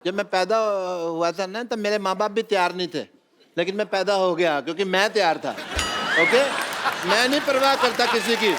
जब मैं पैदा हुआ था ना, तब मेरे माँ बाप भी तैयार नहीं थे, लेकिन मैं पैदा हो गया क्योंकि मैं तैयार था। ओके, मैं नहीं परवाह करता किसी की।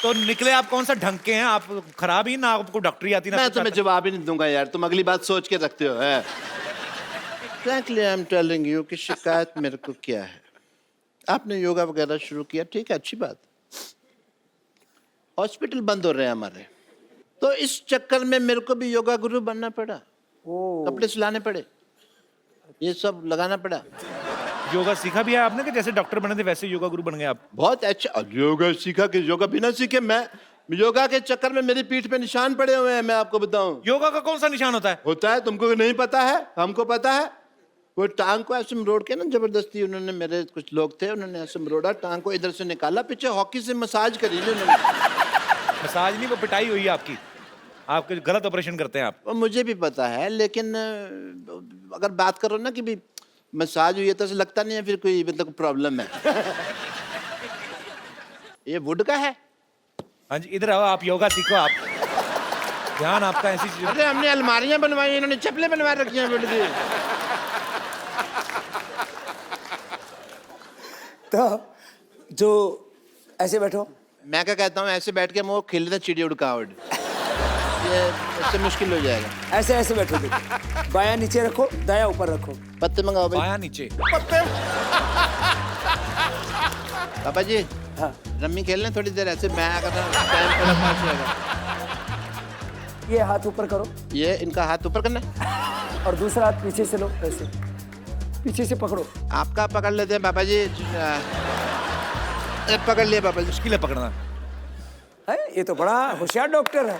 तो निकले आप कौन सा ढंग के हैं? आप खराब ही ना, आपको डॉक्टरी आती ना? मैं तुम्हें जवाब ही नहीं दूंगा यार, तुम अगली बात सोच के रखते हो। है frankly I am telling you कि शिकायत मेरे को क्या है। आपने योगा वगैरह शुरू किया, ठीक है, अच्छी बात। हॉस्पिटल बंद हो रहे हैं हमारे, तो इस चक्कर में मेरे को भी योगा गुरु बनना पड़ा। कपड़े सिलाने पड़े, ये सब लगाना पड़ा। योगा सीखा भी है आपने कि जैसे डॉक्टर बने थे वैसे योगा गुरु बन गए आप? बहुत अच्छा योगा सीखा कि योगा बिना सीखे। मैं योगा के चक्कर में मेरी पीठ पे निशान पड़े हुए हैं, मैं आपको बताऊं। योगा का कौन सा निशान होता है? होता है, तुमको नहीं पता है, हमको पता है। वो टांग को ऐसे मरोड़ के ना, जबरदस्ती उन्होंने, मेरे कुछ लोग थे, उन्होंने ऐसे मरोड़ा, टांग को इधर से निकाला, पीछे हॉकी से मसाज करी उन्होंने। मसाज नहीं, वो पिटाई हुई है आपकी। आप गलत ऑपरेशन करते हैं आप। वो मुझे भी पता है, लेकिन अगर बात करो ना कि भी मसाज हुई है, तो ऐसा लगता नहीं है फिर कोई मतलब प्रॉब्लम है। ये वुड का है। हाँ जी, इधर आओ, आप योगा सीखो। आप ध्यान आपका ऐसी चीज। अरे हमने अलमारियां बनवाई, इन्होंने चप्पलें बनवा रखी हैं वुड की। तो जो ऐसे बैठो, मैं क्या कहता हूँ, ऐसे बैठ के वो खेल रहे थे चिड़ी उड़का उड़, ये इससे मुश्किल हो जाएगा। ऐसे ऐसे बैठो। देखो, बायां नीचे रखो, दायां ऊपर रखो। पत्ते मंगाओ भाई। बायां नीचे। पापा जी, हाँ, रम्मी खेल लें थोड़ी देर ऐसे, मैं अगर टाइम थोड़ा पास रहेगा। ये हाथ ऊपर करो ये इनका हाथ ऊपर करना है। और दूसरा हाथ पीछे से लो, ऐसे पीछे से पकड़ो। आपका पकड़ लेते हैं पापा जी। पकड़ लिया पापा जी। मुश्किल है पकड़ना। है, ये तो बड़ा होशियार डॉक्टर है।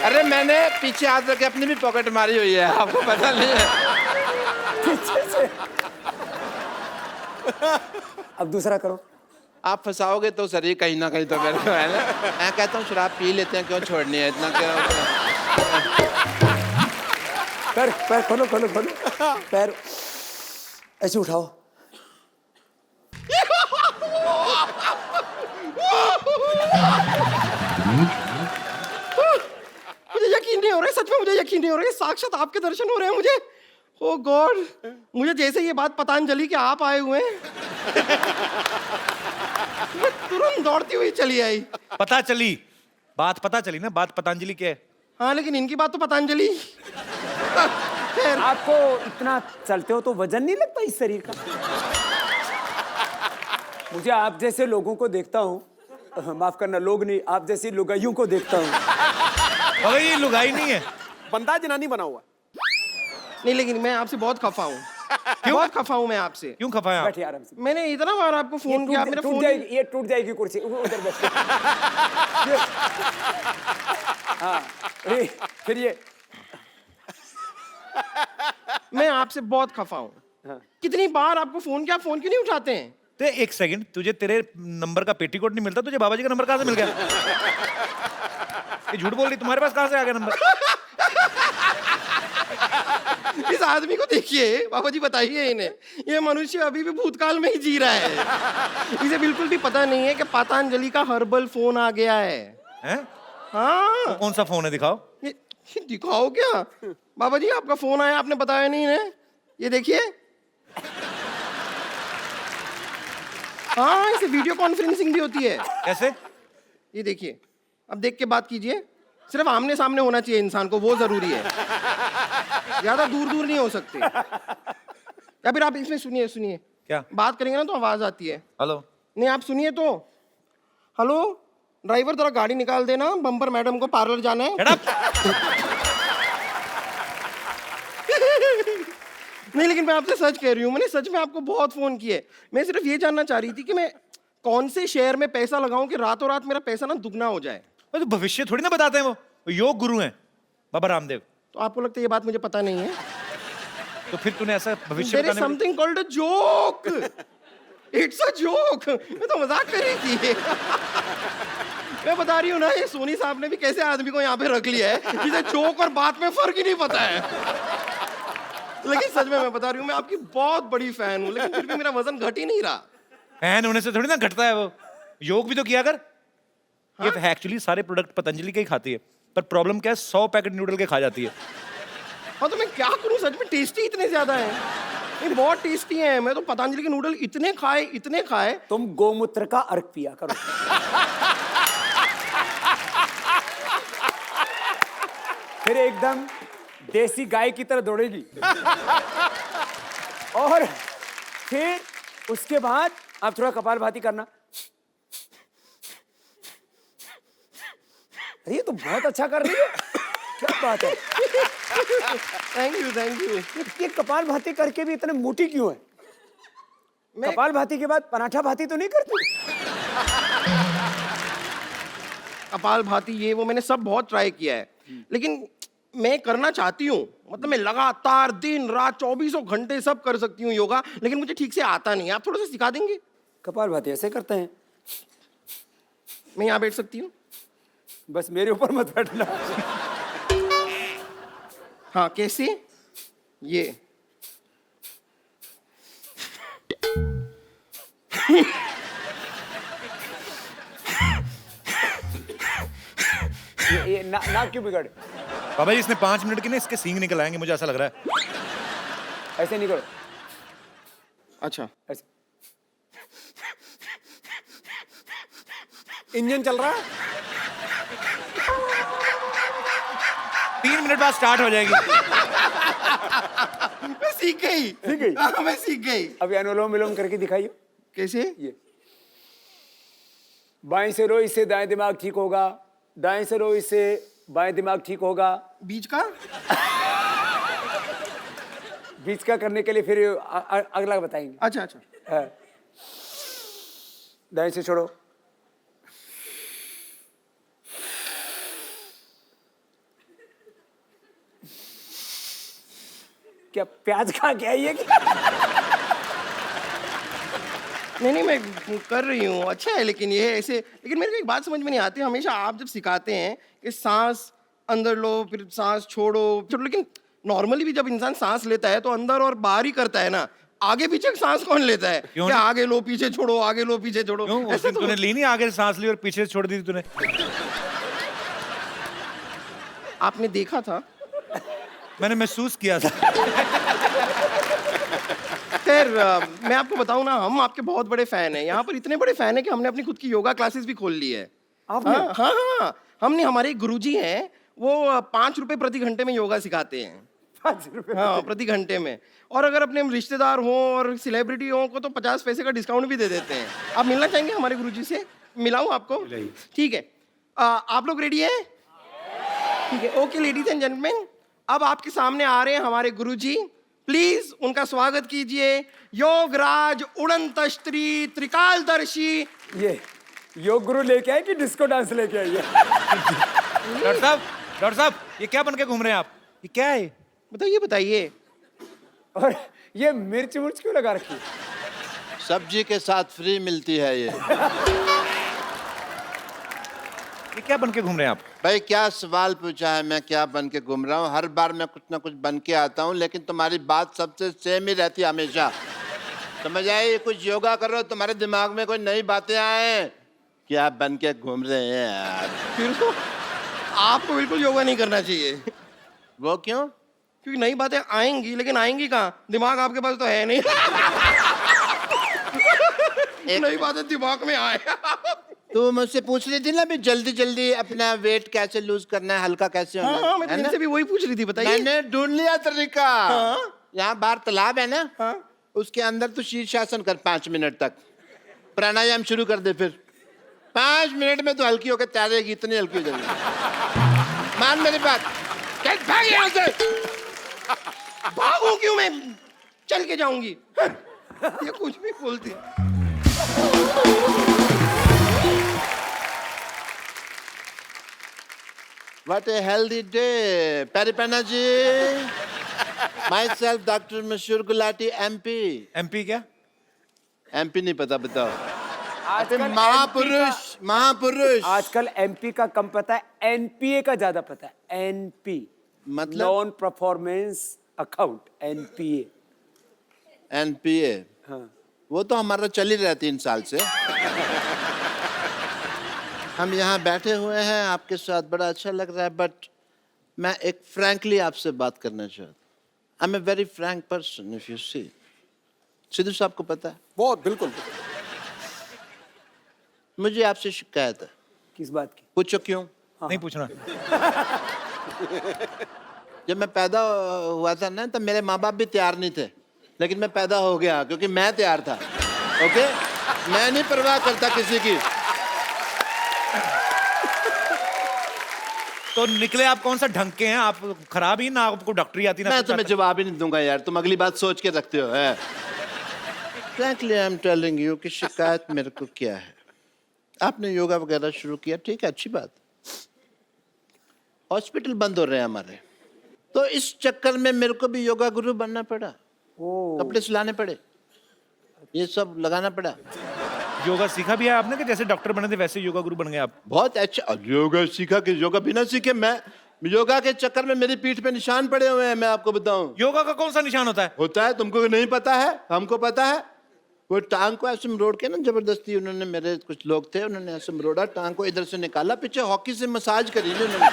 अरे मैंने पीछे हाथ रख के अपनी भी पॉकेट मारी हुई है, आपको पता नहीं है। पीछे से। अब दूसरा करो। आप फंसाओगे तो सर ही कहीं ना कहीं तो मेरे को, है ना। मैं कहता हूँ शराब पी लेते हैं, क्यों छोड़नी है इतना, क्यों। पैर पैर खोलो खोलो खोलो, पैर ऐसे उठाओ। मुझे यकीन नहीं हो रहा है, सच में मुझे यकीन नहीं हो रहा है, साक्षात आपके दर्शन हो रहे हैं मुझे। ओ गॉड, मुझे जैसे ये बात पतंजलि के आप आए हुए हैं, मैं तुरंत दौड़ती हुई चली आई। पता चली बात, पता चली ना बात पतंजलि की है। हाँ, लेकिन इनकी बात तो पतंजलि। आपको इतना चलते हो तो वजन नहीं लगता इस शरीर का? मुझे आप जैसे लोगों को देखता हूँ, माफ करना, लोग नहीं, आप जैसी लुगाइयों को देखता हूँ। अरे ये लुगाई नहीं है, बंदा जनानी बना हुआ। नहीं, लेकिन मैं आपसे बहुत खफा हूँ। बहुत खफा हूँ मैं आपसे। क्यों खपाया आप? बैठिए आराम से। मैंने इतना बार आपको फोन किया, मेरा टूट फोन जाएगी, ये टूट जाएगी कुर्सी, उधर बैठो। हाँ, फिर ये मैं आपसे बहुत खफा हूँ। कितनी बार आपको फोन किया, फोन क्यों नहीं उठाते हैं? तो एक सेकंड, तुझे तेरे नंबर का पेटीकोट नहीं मिलता? तुझे बाबा जी का नंबर कहाँ से मिल गया? ये झूठ बोल रही, तुम्हारे पास कहाँ से आ गया नंबर? इस आदमी को देखिए, बाबा जी बताइए इन्हें, ये मनुष्य अभी भी भूतकाल में ही जी रहा है। इसे बिल्कुल भी पता नहीं है कि पतंजलि का हर्बल फोन आ गया है। हैं? हाँ, कौन सा फोन है, दिखाओ। ये दिखाओ क्या? बाबा जी आपका फोन आया, आपने बताया नहीं इन्हें। ये देखिए, हाँ, इसे वीडियो कॉन्फ्रेंसिंग भी होती है। कैसे? ये देखिए, अब देख के बात कीजिए। सिर्फ आमने सामने होना चाहिए इंसान को, वो जरूरी है, ज्यादा दूर दूर नहीं हो सकते। या फिर आप इसमें सुनिए, सुनिए, क्या बात करेंगे ना तो आवाज आती है। हेलो? नहीं, आप सुनिए तो। हेलो ड्राइवर, जरा गाड़ी निकाल देना, बम्पर मैडम को पार्लर जाना है। Shut up! नहीं, लेकिन मैं आपसे सच कह रही हूँ, मैंने सच में आपको बहुत फोन किए। मैं सिर्फ ये जानना चाह रही थी कि मैं कौन से शेयर में पैसा लगाऊं कि रातों रात मेरा पैसा ना दुगना हो जाए। तो भविष्य थोड़ी ना बताते हैं, वो योग गुरु हैं बाबा रामदेव। तो आपको लगता है ये बात मुझे पता नहीं है? तो फिर तूने ऐसा भविष्य There is बताने में- something called a joke. It's a joke. मैं तो मजाक कर रही थी। मैं बता रही हूँ ना, ये सोनी साहब ने भी कैसे आदमी को यहाँ पे रख लिया है जिसे जोक और बात में फर्क ही नहीं पता है। लेकिन सच में मैं बता रही हूँ, मैं आपकी बहुत बड़ी फैन हूँ, लेकिन फिर भी मेरा वजन घट ही नहीं रहा। फैन होने से थोड़ी ना घटता है वो। योग भी तो किया कर। ये एक्चुअली सारे प्रोडक्ट पतंजलि के ही खाती है, पर प्रॉब्लम क्या है, 100 पैकेट नूडल के खा जाती है। हाँ तो मैं क्या करूं, सच में टेस्टी इतने ज्यादा है, ये बहुत टेस्टी है। मैं तो पतंजलि के नूडल इतने खाए। तुम गोमूत्र का अर्क पिया करो। फिर एकदम देसी गाय की तरह दौड़ेगी। और फिर उसके बाद आप थोड़ा कपालभाति करना। अरे ये तो बहुत अच्छा कर रही है, क्या बात है। Thank you. ये कपालभाति करके भी इतने मोटी क्यों है? कपालभाति के बाद पराठा भाती तो नहीं करती? कपालभाति ये वो मैंने सब बहुत ट्राई किया है, लेकिन मैं करना चाहती हूँ। मतलब मैं लगातार दिन रात 24 घंटे सब कर सकती हूँ योगा, लेकिन मुझे ठीक से आता नहीं है। आप थोड़ा सा सिखा देंगे? कपालभाति ऐसे करते हैं। मैं यहाँ बैठ सकती हूँ? बस मेरे ऊपर मत बैठना। हाँ कैसे? ये ये नाक क्यों बिगड़? बाबा जी इसने 5 मिनट के ना इसके सींग निकल आएंगे, मुझे ऐसा लग रहा है। ऐसे नहीं करो, अच्छा ऐसे। इंजन चल रहा है। 3 मिनट बाद स्टार्ट हो जाएगी। मैं सीख गई। सीख गई? हाँ मैं सीख गई। अभी अनुलोम विलोम करके दिखाइए। कैसे? ये बाएं से रो, इससे दाएं दिमाग ठीक होगा। दाएं से रो, इससे बाएं दिमाग ठीक होगा। बीच का? बीच का करने के लिए फिर अगला बताएंगे। अच्छा। हाँ। दाएं से छोड़ो। क्या प्याज खा के आई है क्या? नहीं मैं कर रही हूँ, अच्छा है। लेकिन ये ऐसे, लेकिन मेरे को एक बात समझ में नहीं आती। हमेशा आप जब सिखाते हैं कि सांस अंदर लो फिर सांस छोड़ो, लेकिन नॉर्मली भी जब इंसान सांस लेता है तो अंदर और बाहर ही करता है ना, आगे पीछे सांस कौन लेता है? क्यों क्या नहीं? आगे लो पीछे छोड़ो, आगे लो पीछे छोड़ो, क्यों? उस ऐसे दिन तो तूने ली नहीं, आगे सांस ली और पीछे से छोड़ दी थी तूने। आपने देखा था? मैंने महसूस किया था। खैर मैं आपको बताऊं ना, हम आपके बहुत बड़े फैन हैं। यहाँ पर इतने बड़े फैन हैं कि हमने अपनी खुद की योगा क्लासेस भी खोल ली है। आपने? हाँ, हमने, हमारे एक गुरुजी हैं, वो 5 रुपए प्रति घंटे में योगा सिखाते हैं। 5 रुपए? हाँ प्रति घंटे में। और अगर अपने रिश्तेदार हो और सेलिब्रिटी हो को तो 50 पैसे का डिस्काउंट भी दे देते हैं। आप मिलना चाहेंगे हमारे गुरुजी से? मिलाऊं आपको? ठीक है। आप लोग रेडी हैं? ठीक है, ओके लेडीज एंड जेंटलमैन, अब आपके सामने आ रहे हैं हमारे गुरुजी। प्लीज उनका स्वागत कीजिए। योगराज उड़नतस्त्री त्रिकालदर्शी। ये योग गुरु लेके आए कि डिस्को डांस लेके आई है? डॉक्टर साहब ये क्या बन के घूम रहे हैं आप? ये क्या है? बताइए। और ये मिर्च मुर्च क्यों लगा रखी? सब्जी के साथ फ्री मिलती है ये। ये क्या बन के घूम रहे हैं आप? भाई क्या सवाल पूछा है, मैं क्या बन के घूम रहा हूँ? हर बार मैं कुछ ना कुछ बन के आता हूँ, लेकिन तुम्हारी बात सबसे सेम ही रहती है हमेशा। समझ आई? कुछ योगा करो, तुम्हारे दिमाग में कोई नई बातें आए। क्या बन के घूम रहे हैं यार? फिर तो आपको बिल्कुल योगा नहीं करना चाहिए। वो क्यों? क्योंकि नई बातें आएंगी, लेकिन आएंगी कहाँ? दिमाग आपके पास तो है नहीं। नई बातें दिमाग में आए। तू मुझसे पूछ रही थी ना भी जल्दी अपना वेट कैसे लूज करना है, हल्का कैसे होना हाँ, मैं है ना? तुमसे भी वही पूछ रही थी, बताइए। मैंने ढूंढ लिया तरीका। यहाँ बाहर तालाब है ना, हाँ। उसके अंदर तू शीर्षासन कर 5 मिनट तक। प्राणायाम शुरू कर दे, फिर 5 मिनट में तो हल्की होकर तैरेगी, इतनी हल्की हो जाएगी। मान मेरी बात, चल भाग यहाँ से। भागूं क्यों मैं? चल के जाऊंगी। ये कुछ भी बोलती। What a healthy day, Paripana ji. Myself, Dr. Mashur Gulati, MP. MP क्या? MP नहीं पता, बताओ। आजकल महापुरुष। आजकल एमपी का कम पता है, एनपीए का ज्यादा पता है। एनपी मतलब? Non performance account, NPA. NPA। हाँ। वो तो हमारा चल ही रहा है 3 साल से। हम यहाँ बैठे हुए हैं आपके साथ, बड़ा अच्छा लग रहा है, बट मैं एक फ्रैंकली आपसे बात करना चाहता हूँ। I am a very frank person if you see. Sidhu साहब को पता है, बहुत बिल्कुल। मुझे आपसे शिकायत है। किस बात की? पूछो क्यों? नहीं पूछना। जब मैं पैदा हुआ था ना, तब मेरे माँ बाप भी तैयार नहीं थे, लेकिन मैं पैदा हो गया क्योंकि मैं तैयार था। ओके, मैं नहीं परवाह करता किसी की। तो निकले आप कौन सा ढंग के हैं? आप खराब ही ना, आपको डॉक्टरी आती ना मैं कुछ तुम्हें आता। जवाब ही नहीं दूंगा यार, तुम अगली बात सोच के रखते हो। है frankly I am telling you कि शिकायत मेरे को क्या है। आपने योगा वगैरह शुरू किया, ठीक है, अच्छी बात। हॉस्पिटल बंद हो रहे हैं हमारे, तो इस चक्कर में मेरे को भी योगा गुरु बनना पड़ा, कपड़े सिलाने पड़े, ये सब लगाना पड़ा। योगा सीखा भी है आपने कि जैसे डॉक्टर बने थे वैसे योगा गुरु बन गए आप? बहुत अच्छा योगा सीखा कि योगा बिना सीखे मैं योगा के चक्कर में मेरी पीठ पे निशान पड़े हुए हैं, मैं आपको बताऊं। योगा का कौन सा निशान होता है? होता है, तुमको नहीं पता है, हमको पता है। वो टांग को ऐसे मरोड़ के ना, जबरदस्ती उन्होंने, मेरे कुछ लोग थे, उन्होंने ऐसे मरोड़ा, टांग को इधर से निकाला, पीछे हॉकी से मसाज करी थी उन्होंने।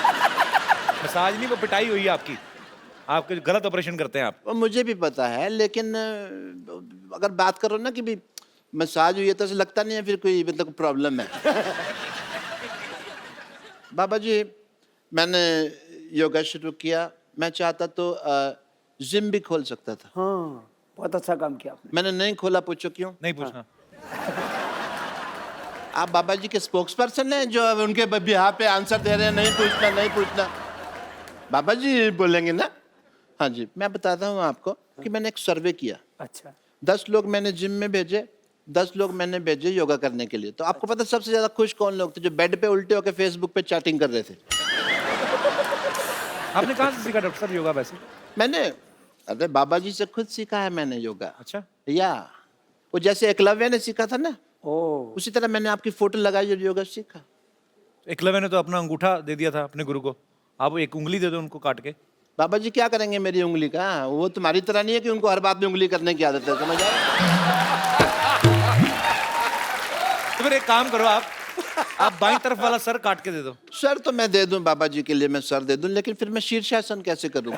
मसाज नहीं, वो पिटाई हुई है आपकी। आप गलत ऑपरेशन करते हैं आप। वो मुझे भी पता है, लेकिन अगर बात करो ना कि भी मसाज हुई है, तो ऐसा लगता नहीं है फिर कोई मतलब प्रॉब्लम है। बाबा जी, मैंने योगा शुरू किया, मैं चाहता तो जिम भी खोल सकता था। हाँ, बहुत अच्छा काम किया आपने। मैंने नहीं खोला, पूछो क्यों? नहीं पूछना। आप बाबा जी के स्पोक्स पर्सन हैं जो अब उनके बिहाफ पे आंसर दे रहे हैं, नहीं पूछना नहीं पूछना। बाबा जी बोलेंगे ना। हाँ जी, मैं बताता हूँ आपको कि मैंने एक सर्वे किया। अच्छा। 10 लोग मैंने जिम में भेजे, 10 लोग मैंने भेजे योगा करने के लिए। तो आपको पता सबसे ज्यादा खुश कौन लोग थे? जो बेड पे उल्टे होकर फेसबुक पे चैटिंग कर रहे थे। आपने कहाँ से सीखा डॉक्टर साहब योगा वैसे? मैंने, अरे बाबा जी से खुद सीखा है मैंने योगा। अच्छा। या वो जैसे एकलव्य ने सीखा था ना, ओ, उसी तरह मैंने आपकी फोटो लगाई और योगा सीखा। एकलव्य ने तो अपना अंगूठा दे दिया था अपने गुरु को, आप एक उंगली दे दो उनको काट के। बाबा जी क्या करेंगे मेरी उंगली का? वो तुम्हारी तरह नहीं है कि उनको हर बात में उंगली करने की आदत है, समझ आए? तो फिर एक काम करो, आप बाईं तरफ वाला सर काट के दे दो। सर तो मैं दे दूं बाबा जी के लिए, मैं सर दे दूं, लेकिन फिर मैं शीर्षासन कैसे करूं?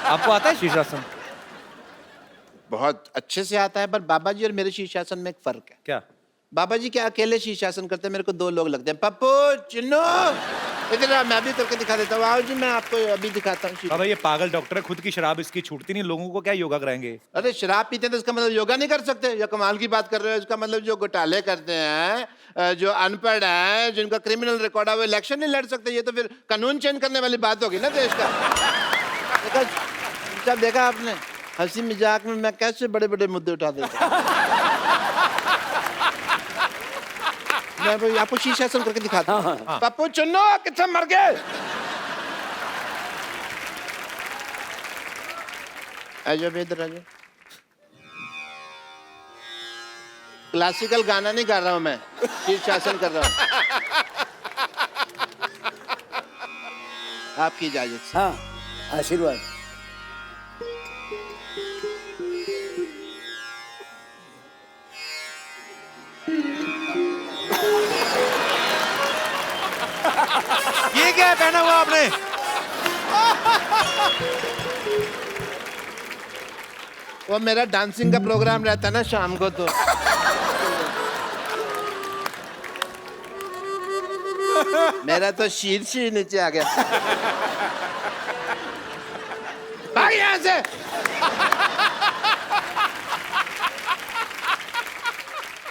आपको आता है शीर्षासन? बहुत अच्छे से आता है, पर बाबा जी और मेरे शीर्षासन में एक फर्क है। क्या? बाबा जी क्या अकेले शीर्षासन करते हैं, मेरे को 2 लोग लगते हैं। पप्पू, चिन्नू, इधर आ, मैं भी करके दिखा देता हूँ। आओ जी, मैं आपको अभी दिखाता हूँ। बाबा ये पागल डॉक्टर है, खुद की शराब इसकी छूटती नहीं, लोगों को क्या योगा कराएंगे? अरे शराब पीते हैं तो इसका मतलब योगा नहीं कर सकते? या कमाल की बात कर रहे हो? इसका मतलब जो घोटाले करते हैं, जो अनपढ़ हैं, जिनका क्रिमिनल रिकॉर्ड है, वो इलेक्शन नहीं लड़ सकते। ये तो फिर कानून चेंज करने वाली बात होगी ना देश का। जब देखा आपने हंसी मजाक में मैं कैसे बड़े बड़े मुद्दे उठा देता मैं भाई आपको शीर्षासन करके दिखाता हूँ। पप्पू चुन्नो कितना मर गए? आ जाओ इधर, आ जाओ। क्लासिकल गाना नहीं गा रहा हूं मैं, शीर्षासन कर रहा हूं। आपकी इजाजत से। हाँ, आशीर्वाद। ये क्या है पहना हुआ आपने? वो मेरा डांसिंग का प्रोग्राम रहता है ना शाम को, तो मेरा तो शीर्ष ही नीचे आ गया। भाग यहाँ से।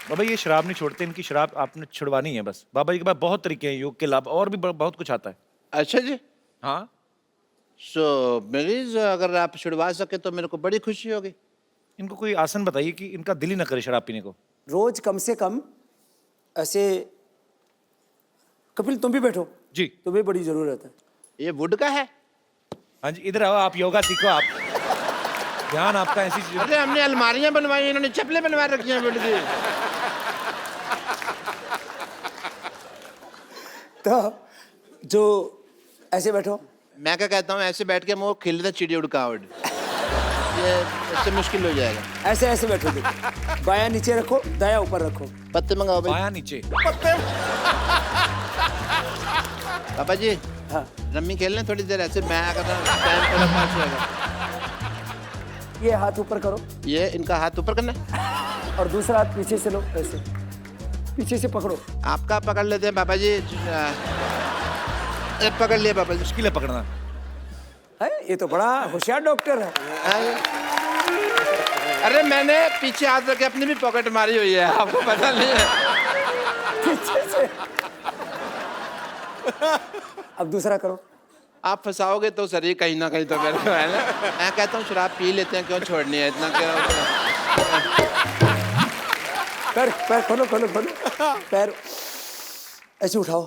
बाबा ये शराब नहीं छोड़ते, इनकी शराब आपने छुड़वानी है बस। बाबा जी के पास बहुत तरीके हैं योग के लाभ, और भी बहुत कुछ आता है। अच्छा जी, हाँ। सो मरीज अगर आप छुड़वा सके तो मेरे को बड़ी खुशी होगी। इनको कोई आसन बताइए कि इनका दिल ही ना करे शराब पीने को। रोज कम से कम ऐसे, कपिल तुम भी बैठो जी। तुम्हें बड़ी जरूरत है। ये वुड का है? हाँ जी, इधर आओ, आप योगा सीखो। आप ध्यान आपका ऐसी चीज। अरे हमने अलमारियां बनवाई, इन्होंने चप्पलें बनवा रखी हैं वुड की। तो जो ऐसे बैठो। मैं क्या कहता हूँ, ऐसे बैठ के मुँह खिल रहा चिड़ी उड़कावट। ये इससे मुश्किल हो जाएगा। ऐसे ऐसे बैठो, देखो बायां नीचे रखो, दाया ऊपर रखो। पत्ते मंगाओ भाई। बाया नीचे। पापा जी हाँ, रम्मी खेल लें थोड़ी देर ऐसे, मैं अगर टाइम थोड़ा पास होगा। ये हाथ ऊपर करो ये इनका हाथ ऊपर करना है। और दूसरा हाथ पीछे से लो, ऐसे पीछे से पकड़ो। आपका पकड़ लेते हैं पापा जी। ये पकड़ लिया पापा जी। मुश्किल है पकड़ना। है, ये तो बड़ा होशियार डॉक्टर है। अरे मैंने पीछे हाथ रख के अपनी भी पॉकेट मारी हुई है, आपको पता नहीं है। पीछे से। अब दूसरा करो। आप फंसाओगे तो सर ही कहीं ना कहीं तो मेरे को है ना। मैं कहता हूँ शराब पी लेते हैं, क्यों छोड़नी है इतना क्या। पैर पैर खोलो खोलो खोलो, पैर ऐसे उठाओ।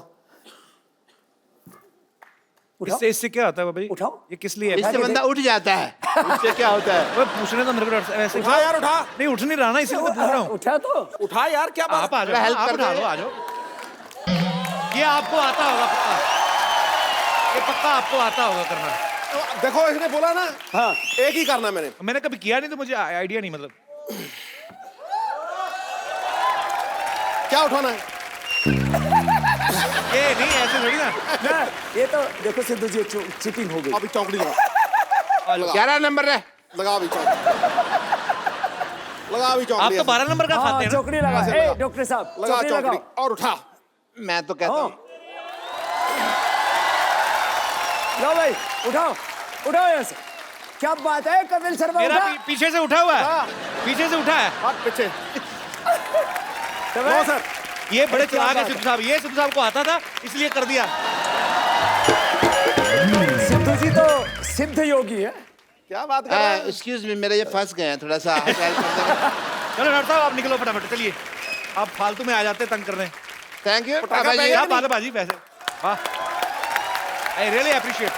उठाओ इससे इससे क्या होता है बाबा जी? उठाओ। ये किस लिए है? इससे बंदा उठ जाता है, इससे क्या होता है। वो पूछने तो मेरे को डॉक्टर साहब ऐसे। उठा यार, उठा। नहीं उठ नहीं रहा ना, इसीलिए तो पूछ रहा हूँ। उठा तो उठा यार, क्या बात। आप आ जाओ, हेल्प आप कर उठा रहे लो, हैं। आ जाओ। ये आपको आता होगा पक्का, ये पक्का आपको आता होगा करना। तो देखो इसने बोला ना, हाँ, एक ही करना मैंने। मैंने कभी किया नहीं तो मुझे आइडिया नहीं, मतलब क्या उठाना है? ये नहीं ऐसे थोड़ी ना। ना, ये तो देखो सिद्धू जी चीटिंग हो गई। अभी चौकड़ी लगा, 11 नंबर है। लगा अभी चौकड़ी, लगा अभी आप चौकड़ी। तो 12 नंबर का हाँ, खाते हैं ना। चौकड़ी लगा। ऐसे ए, लगा। डॉक्टर साहब लगा चौकड़ी चौकड़ी लगाओ। और उठा। मैं तो कहता हूँ लो भाई, उठाओ उठाओ यहाँ से। क्या बात है, कपिल शर्मा मेरा उठा। पीछे से उठा हुआ है, पीछे से उठा है। हाथ पीछे। तो नो भाई, सर, ये बड़े क्या चलाक है बात सिद्धू साहब, ये सिद्धू साहब को आता था इसलिए कर दिया। सिद्धू जी तो सिद्ध योगी है। क्या बात कर रहे हैं? एक्सक्यूज मी, मेरे ये फंस गए हैं थोड़ा सा। हेल्प कर देंगे? चलो डॉक्टर साहब आप निकलो फटाफट, चलिए। आप फालतू में आ जाते तंग करने। थैंक यू पटाखा पापा जी। पहले- क्या बात है बाजी, वैसे वाह, आई रियली अप्रिशिएट।